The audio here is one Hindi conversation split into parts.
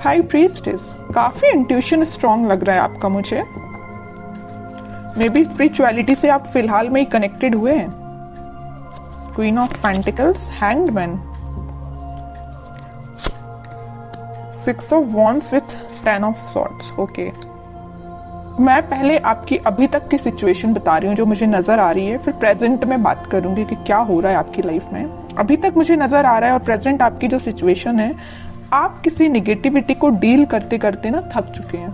हाई प्रीस्टेस, काफी इंट्यूशन स्ट्रांग लग रहा है आपका मुझे। मे बी स्पिरिचुअलिटी से आप फिलहाल में ही कनेक्टेड हुए हैं। Queen of pentacles, hanged man, 6 of wands with 10 of swords. Okay, मैं पहले आपकी अभी तक की सिचुएशन बता रही हूँ जो मुझे नजर आ रही है, फिर प्रेजेंट में बात करूंगी कि क्या हो रहा है आपकी लाइफ में। अभी तक मुझे नजर आ रहा है और प्रेजेंट आपकी जो सिचुएशन है, आप किसी निगेटिविटी को डील करते करते ना थक चुके हैं।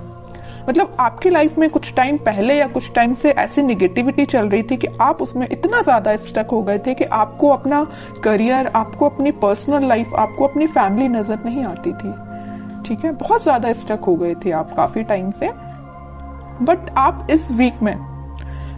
मतलब आपकी लाइफ में कुछ टाइम पहले या कुछ टाइम से ऐसी निगेटिविटी चल रही थी कि आप उसमें इतना ज्यादा स्टक हो गए थे कि आपको अपना करियर, आपको अपनी पर्सनल लाइफ, आपको अपनी फैमिली नजर नहीं आती थी। ठीक है, बहुत ज्यादा स्टक हो गए थे आप काफी टाइम से। बट आप इस वीक में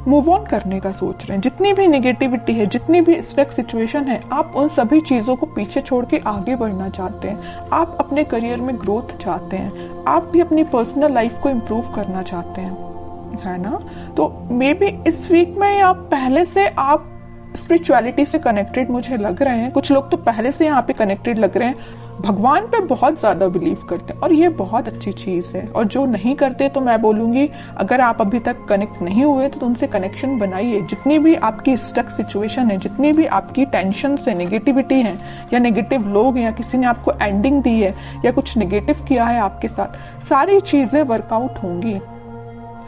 मूव ऑन करने का सोच रहे हैं। जितनी भी नेगेटिविटी है, जितनी भी स्टक सिचुएशन है, आप उन सभी चीजों को पीछे छोड़ के आगे बढ़ना चाहते हैं। आप अपने करियर में ग्रोथ चाहते हैं, आप भी अपनी पर्सनल लाइफ को इम्प्रूव करना चाहते हैं, है ना। तो मे बी इस वीक में आप पहले से आप स्पिरिचुअलिटी से कनेक्टेड मुझे लग रहे हैं। कुछ लोग तो पहले से यहाँ पे कनेक्टेड लग रहे हैं, भगवान पे बहुत ज्यादा बिलीव करते हैं और ये बहुत अच्छी चीज है। और जो नहीं करते तो मैं बोलूंगी, अगर आप अभी तक कनेक्ट नहीं हुए तो उनसे कनेक्शन बनाइए। जितनी भी आपकी स्टक सिचुएशन है, जितनी भी आपकी टेंशन से नेगेटिविटी है या नेगेटिव लोग हैं या किसी ने आपको एंडिंग दी है या कुछ नेगेटिव किया है आपके साथ, सारी चीजें वर्कआउट होंगी,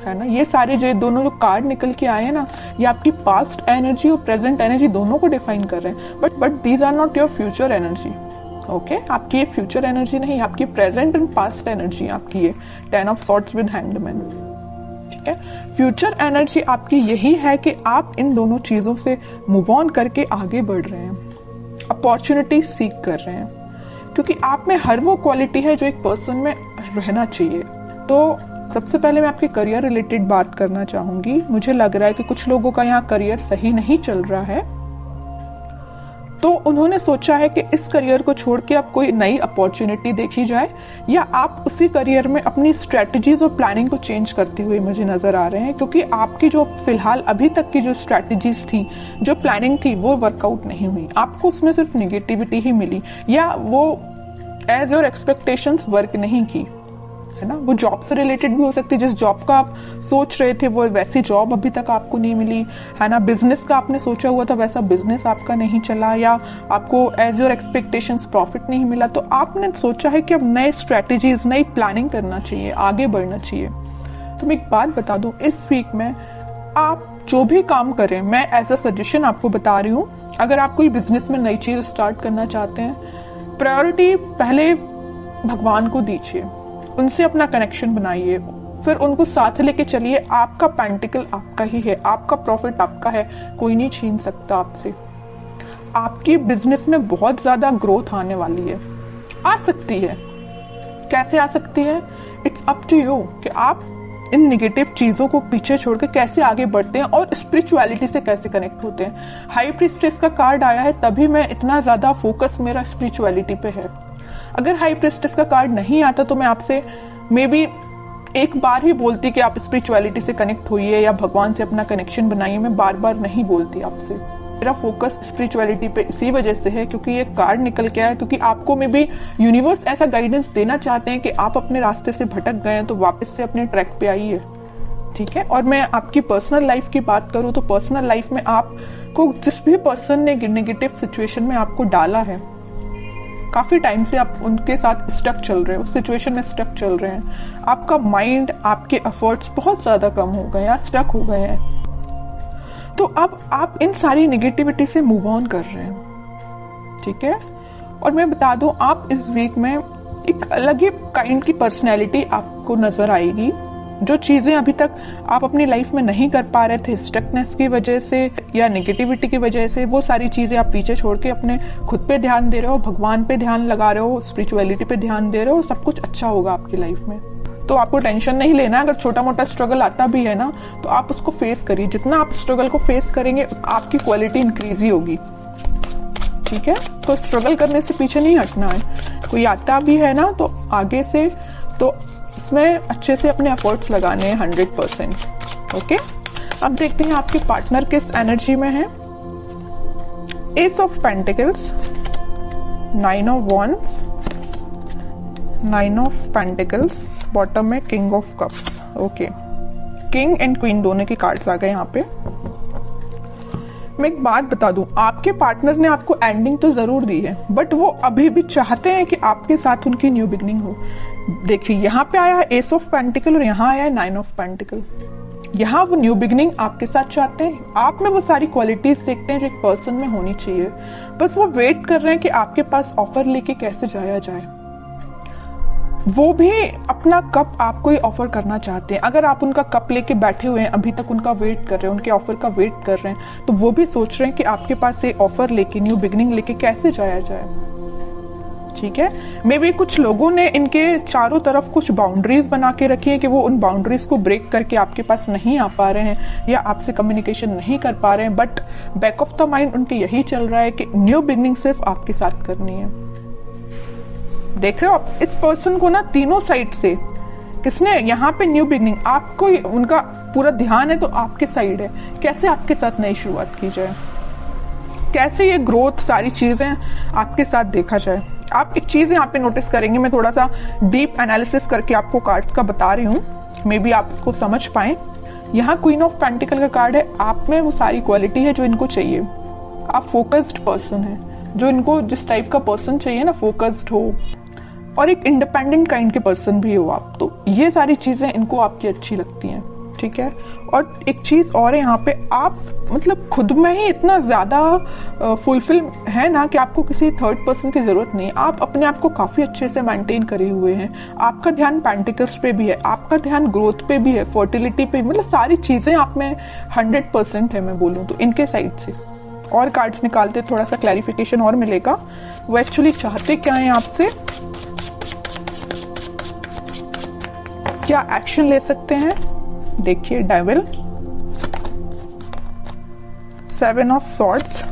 है ना। ये सारे जो दोनों जो कार्ड निकल के आए हैं ना, ये आपकी पास्ट एनर्जी और प्रेजेंट एनर्जी दोनों को डिफाइन कर रहे हैं। But these are not your future energy. Okay, आपकी ये फ्यूचर एनर्जी नहीं, आपकी प्रेजेंट एंड पास्ट एनर्जी आपकी ये 10 of swords with hanged man. ठीक है, फ्यूचर एनर्जी आपकी यही है कि आप इन दोनों चीजों से मूव ऑन करके आगे बढ़ रहे हैं, अपॉर्चुनिटी सीख कर रहे हैं, क्योंकि आप में हर वो क्वालिटी है जो एक पर्सन में रहना चाहिए। तो सबसे पहले मैं आपके करियर रिलेटेड बात करना चाहूंगी। मुझे लग रहा है कि कुछ लोगों का यहाँ करियर सही नहीं चल रहा है, तो उन्होंने सोचा है कि इस करियर को छोड़ के अब कोई नई अपॉर्चुनिटी देखी जाए, या आप उसी करियर में अपनी स्ट्रेटजीज और प्लानिंग को चेंज करते हुए मुझे नजर आ रहे हैं। क्योंकि आपकी जो फिलहाल अभी तक की जो स्ट्रेटजीज थी, जो प्लानिंग थी, वो वर्कआउट नहीं हुई। आपको उसमें सिर्फ निगेटिविटी ही मिली, या वो एज योर एक्सपेक्टेशंस वर्क नहीं की, है ना। वो जॉब से रिलेटेड भी हो सकती है, जिस जॉब का आप सोच रहे थे वो वैसी जॉब अभी तक आपको नहीं मिली, है ना। बिजनेस का आपने सोचा हुआ था वैसा बिजनेस आपका नहीं चला, या आपको एज योर एक्सपेक्टेशंस प्रॉफिट नहीं मिला। तो आपने सोचा है कि अब नए स्ट्रेटेजीज, नई प्लानिंग करना चाहिए, आगे बढ़ना चाहिए। तो मैं एक बात बता दूं, इस वीक में आप जो भी काम करें, मैं एज अ सजेशन आपको बता रही हूँ, अगर आप कोई बिजनेस में नई चीज स्टार्ट करना चाहते हैं, प्रायोरिटी पहले भगवान को दीजिए, उनसे अपना कनेक्शन बनाइए, फिर उनको साथ लेके चलिए। आपका पेंटिकल आपका ही है, आपका प्रॉफिट आपका है, कोई नहीं छीन सकता आपसे। आपकी बिजनेस में बहुत ज्यादा ग्रोथ आने वाली है, आ सकती है। कैसे आ सकती है, इट्स अप टू यू कि आप इन निगेटिव चीजों को पीछे छोड़ के कैसे आगे बढ़ते हैं और स्पिरिचुअलिटी से कैसे कनेक्ट होते हैं। हाई प्रीस्टेस का कार्ड आया है, तभी मैं इतना ज्यादा फोकस मेरा स्पिरिचुअलिटी पे है। अगर हाई प्रीस्टेस का कार्ड नहीं आता तो मैं आपसे मे बी एक बार ही बोलती कि आप स्पिरिचुअलिटी से कनेक्ट होइए या भगवान से अपना कनेक्शन बनाइए। मैं बार बार नहीं बोलती आपसे। मेरा फोकस स्पिरिचुअलिटी पे इसी वजह से है क्योंकि ये कार्ड निकल के आया, क्योंकि आपको मे बी यूनिवर्स ऐसा गाइडेंस देना चाहते हैं कि आप अपने रास्ते से भटक गए हैं तो वापस से अपने ट्रैक पे आइए। ठीक है, और मैं आपकी पर्सनल लाइफ की बात करूं तो पर्सनल लाइफ में आपको जिस भी पर्सन ने नेगेटिव सिचुएशन में आपको डाला है, काफी टाइम से आप उनके साथ स्टक चल रहे हैं, उस सिचुएशन में स्टक चल रहे हैं। आपका माइंड, आपके एफर्ट्स बहुत ज्यादा कम हो गए या स्टक हो गए हैं। तो अब आप इन सारी नेगेटिविटी से मूव ऑन कर रहे हैं। ठीक है, और मैं बता दूं, आप इस वीक में एक अलग ही काइंड की पर्सनैलिटी आपको नजर आएगी। जो चीजें अभी तक आप अपनी लाइफ में नहीं कर पा रहे थे, स्टकनेस की वजह से या नेगेटिविटी की वजह से, वो सारी चीजें आप पीछे छोड़ के अपने खुद पे ध्यान दे रहे हो, भगवान पे ध्यान लगा रहे हो, स्पिरिचुअलिटी पे ध्यान दे रहे हो, सब कुछ अच्छा होगा आपकी लाइफ में। तो आपको टेंशन नहीं लेना। अगर छोटा मोटा स्ट्रगल आता भी है ना, तो आप उसको फेस करिए। जितना आप स्ट्रगल को फेस करेंगे, आपकी क्वालिटी इंक्रीज ही होगी। ठीक है, तो स्ट्रगल करने से पीछे नहीं हटना है। कोई आता भी है ना, तो आगे से तो इसमें अच्छे से अपने एफर्ट्स लगाने हैं 100%। ओके, अब देखते हैं आपके पार्टनर किस एनर्जी में है। Ace of pentacles, 9 of wands, 9 of pentacles, bottom में king of cups. Okay, king and queen दोनों के कार्ड्स आ गए यहाँ पे। मैं एक बात बता दूं, आपके पार्टनर ने आपको एंडिंग तो जरूर दी है, बट वो अभी भी चाहते हैं कि आपके साथ उनकी न्यू बिगनिंग हो। देखिए यहाँ पे आया है एस ऑफ पेंटिकल और यहाँ आया है 9 ऑफ पेंटिकल। यहाँ वो न्यू बिगनिंग आपके साथ चाहते हैं, आप में वो सारी क्वालिटीज देखते हैं जो एक पर्सन में होनी चाहिए, बस वो वेट कर रहे हैं कि आपके पास ऑफर लेके कैसे जाया जाए। वो भी अपना कप आपको ही ऑफर करना चाहते हैं। अगर आप उनका कप लेके बैठे हुए हैं, अभी तक उनका वेट कर रहे हैं, उनके ऑफर का वेट कर रहे हैं, तो वो भी सोच रहे हैं कि आपके पास से ऑफर लेके, न्यू बिगनिंग लेके कैसे जाया जाए। ठीक है, मे बी कुछ लोगों ने इनके चारों तरफ कुछ बाउंड्रीज बना के रखी है कि वो उन बाउंड्रीज को ब्रेक करके आपके पास नहीं आ पा रहे हैं या आपसे कम्युनिकेशन नहीं कर पा रहे हैं, but back of the mind उनके यही चल रहा है कि न्यू बिगनिंग सिर्फ आपके साथ करनी है। देख रहे हो आप इस पर्सन को ना, तीनों साइड से किसने यहाँ पे न्यू बिगनिंग, आपको उनका पूरा ध्यान है तो आपके साइड है, कैसे आपके साथ नई शुरुआत की जाए, कैसे ये ग्रोथ सारी चीजें आपके साथ देखा जाए। आप एक चीज यहाँ पे नोटिस करेंगे, मैं थोड़ा सा डीप एनालिसिस करके आपको कार्ड्स का बता रही हूँ, मे बी आप इसको समझ पाए। यहाँ क्वीन ऑफ पेंटिकल का कार्ड है, आप में वो सारी क्वालिटी है जो इनको चाहिए। आप फोकस्ड पर्सन है, जो इनको जिस टाइप का पर्सन चाहिए ना, फोकस्ड हो और एक इंडिपेंडेंट काइंड के पर्सन भी हो आप, तो ये सारी चीजें इनको आपकी अच्छी लगती हैं। ठीक है, और एक चीज और है यहाँ पे, आप मतलब खुद में ही इतना ज्यादा फुलफिल है ना कि आपको किसी थर्ड पर्सन की जरूरत नहीं। आप अपने आप को काफी अच्छे से मेंटेन करे हुए हैं, आपका ध्यान पेंटिकल्स पे भी है, आपका ध्यान ग्रोथ पे भी है, फर्टिलिटी पे, मतलब सारी चीजें आप में 100% है मैं बोलूँ तो इनके साइड से। और कार्ड्स निकालते थोड़ा सा क्लैरिफिकेशन और मिलेगा, वो एक्चुअली चाहते क्या है आपसे, क्या एक्शन ले सकते हैं। देखिए devil, 7 of swords,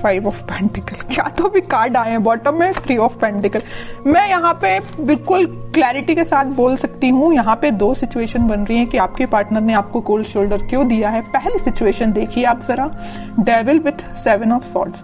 5 of pentacle, क्या तो भी कार्ड आए हैं। बॉटम में 3 ऑफ पेंटिकल। मैं यहाँ पे बिल्कुल क्लैरिटी के साथ बोल सकती हूँ, यहाँ पे 2 सिचुएशन बन रही है कि आपके पार्टनर ने आपको कोल्ड शोल्डर क्यों दिया है। पहली सिचुएशन देखिए आप जरा, devil with 7 of swords.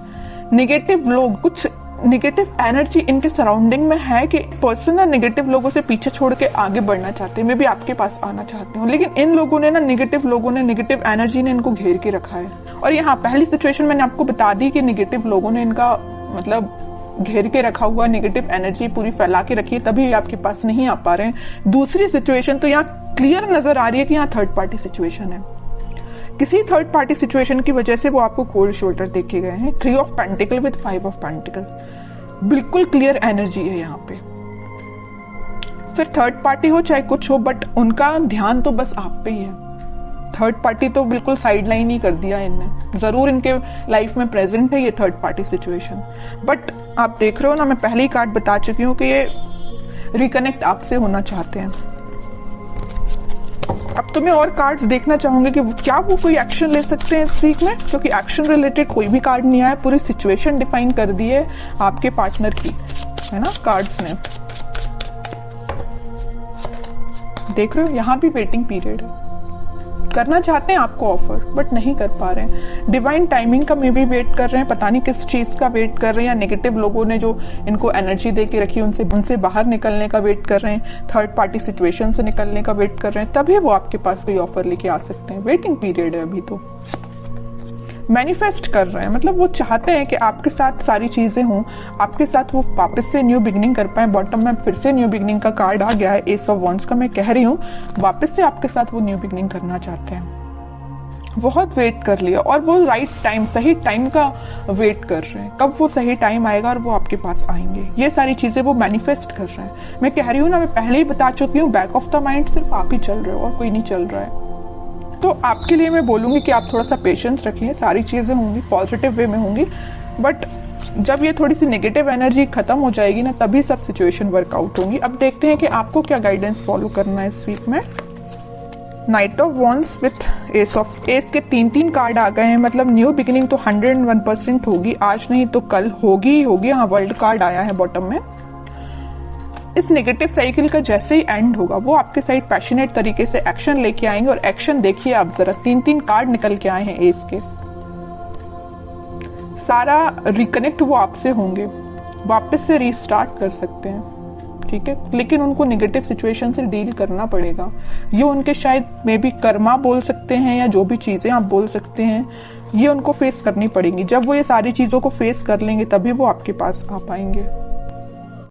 Negative लोग, कुछ निगेटिव एनर्जी इनके सराउंडिंग में है कि पर्सन ना निगेटिव लोगों से पीछे छोड़ के आगे बढ़ना चाहते हैं, मे भी आपके पास आना चाहते हो, लेकिन इन लोगों ने ना, निगेटिव लोगों ने, निगेटिव एनर्जी ने इनको घेर के रखा है। और यहाँ पहली सिचुएशन मैंने आपको बता दी कि निगेटिव लोगों ने इनका मतलब घेर के रखा हुआ, निगेटिव एनर्जी पूरी फैला के रखी है, तभी आपके पास नहीं आ पा रहे हैं। दूसरी सिचुएशन तो यहाँ क्लियर नजर आ रही है कि यहाँ थर्ड पार्टी सिचुएशन है, किसी थर्ड पार्टी सिचुएशन की वजह से वो आपको कोल्ड शोल्डर देख के गए हैं। 3 of pentacle with 5 of pentacle, बिल्कुल क्लियर एनर्जी है यहाँ पे। फिर थर्ड पार्टी हो चाहे कुछ हो, बट उनका ध्यान तो बस आप पे ही है। थर्ड पार्टी तो बिल्कुल साइड लाइन ही कर दिया इनने, जरूर इनके लाइफ में प्रेजेंट है ये थर्ड पार्टी सिचुएशन, बट आप देख रहे हो ना, मैं पहले ही कार्ड बता चुकी हूँ कि ये रिकनेक्ट आपसे होना चाहते हैं। अब तो मैं और कार्ड्स देखना चाहूंगी कि क्या वो कोई एक्शन ले सकते हैं इस वीक में, क्योंकि एक्शन रिलेटेड कोई भी कार्ड नहीं आया, पूरी सिचुएशन डिफाइन कर दी है आपके पार्टनर की, है ना कार्ड्स ने। देख रहे हो यहाँ भी वेटिंग पीरियड है, करना चाहते हैं आपको ऑफर बट नहीं कर पा रहे हैं। डिवाइन टाइमिंग का मे भी वेट कर रहे हैं, पता नहीं किस चीज का वेट कर रहे हैं, या नेगेटिव लोगों ने जो इनको एनर्जी दे के रखी उनसे बाहर निकलने का वेट कर रहे हैं, थर्ड पार्टी सिचुएशन से निकलने का वेट कर रहे हैं, तभी वो आपके पास कोई ऑफर लेके आ सकते हैं। वेटिंग पीरियड है अभी तो। मैनिफेस्ट कर रहे हैं, मतलब वो चाहते हैं कि आपके साथ सारी चीजें हों, आपके साथ वो वापस से न्यू बिगिनिंग कर पाए। बॉटम में फिर से न्यू बिगिनिंग का कार्ड आ गया है, एस ऑफ वॉन्ड्स का। मैं कह रही हूँ वापस से आपके साथ वो न्यू बिगिनिंग करना चाहते हैं। बहुत वेट कर लिया और वो राइट टाइम, सही टाइम का वेट कर रहे हैं, कब वो सही टाइम आएगा और वो आपके पास आएंगे। ये सारी चीजें वो मैनिफेस्ट कर रहे हैं। मैं कह रही हूँ ना, मैं पहले ही बता चुकी हूँ, बैक ऑफ द माइंड सिर्फ आप ही चल रहे हो और कोई नहीं चल रहा है। तो आपके लिए मैं बोलूंगी कि आप थोड़ा सा पेशेंस रखिए, सारी चीजें होंगी पॉजिटिव वे में होंगी, बट जब ये थोड़ी सी नेगेटिव एनर्जी खत्म हो जाएगी ना, तभी सब सिचुएशन वर्कआउट होंगी। अब देखते हैं कि आपको क्या गाइडेंस फॉलो करना है इस वीक में। Night of wands with S of, S के 3 कार्ड आ गए हैं, मतलब न्यू बिगिनिंग तो 101% होगी, आज नहीं तो कल होगी ही होगी। हाँ, वर्ल्ड कार्ड आया है बॉटम में। इस नेगेटिव साइकिल का जैसे ही एंड होगा, वो आपके साइड पैशनेट तरीके से एक्शन लेके आएंगे। और एक्शन देखिए आप जरा, 3 कार्ड निकल के आए हैं एस के। सारा रिकनेक्ट वो आपसे होंगे, वापस से रीस्टार्ट कर सकते हैं। ठीक है, लेकिन उनको नेगेटिव सिचुएशन से डील करना पड़ेगा। ये उनके शायद मे बी कर्मा बोल सकते हैं या जो भी चीजें आप बोल सकते हैं, ये उनको फेस करनी पड़ेंगी। जब वो ये सारी चीजों को फेस कर लेंगे तभी वो आपके पास आ पाएंगे।